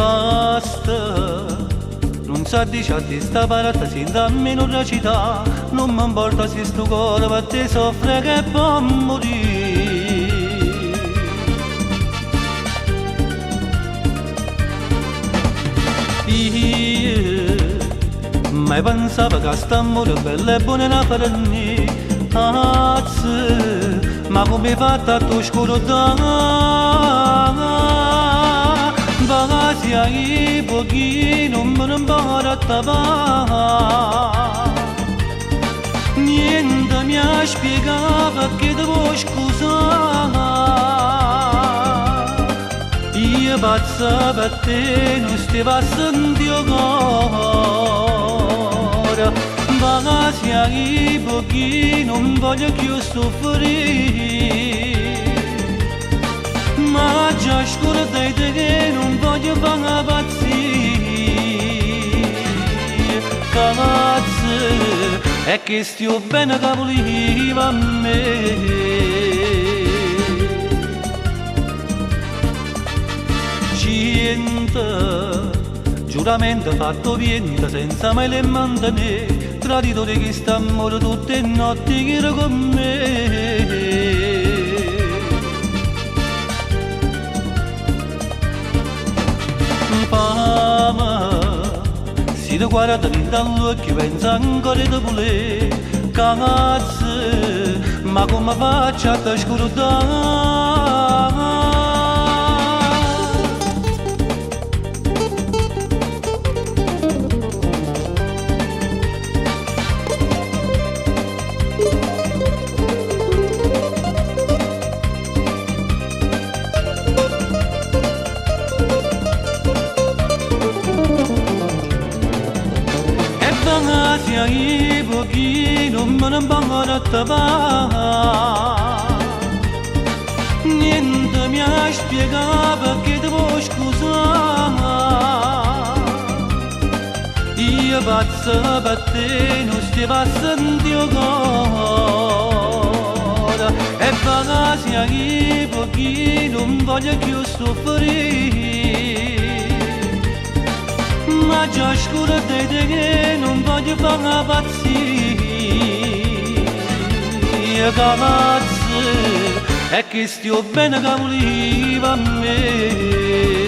basta, non sa di ciò sta parata sin da me non recita, non mi importa se sto cuore per te soffre che può morire. Io mai pensavo che st'amore bello e buono era per me, ma come fatta a tu scordare? Bagasi ai pochi non me ne imbarazza. Niente mi ha spiegato che devo scusare. Io pazza per te non stavo a sentire ancora. Bagasi ai pochi non voglio più soffrire. Ma già scordai che non voglio fare pazzia. Cazzo, è che stia bene che voleva a me. Gente, giuramento fatto viente senza mai le mantenere, traditore che sta a morire tutte le notti che era con me. Fama, si ti guarda dall'occhio pensa ancora di volere. Cazzo, ma come faccio a te scordare? I pochi non me ne imbarazza. Niente mi ha spiegato perché devo scusare. Io pazza per te non stavo a sentire ancora. E bagasi ai pochi non voglio più soffrire. Ma già scordate che non voglio fare una pazzia. Cazzo, è che stia bene che voleva a me.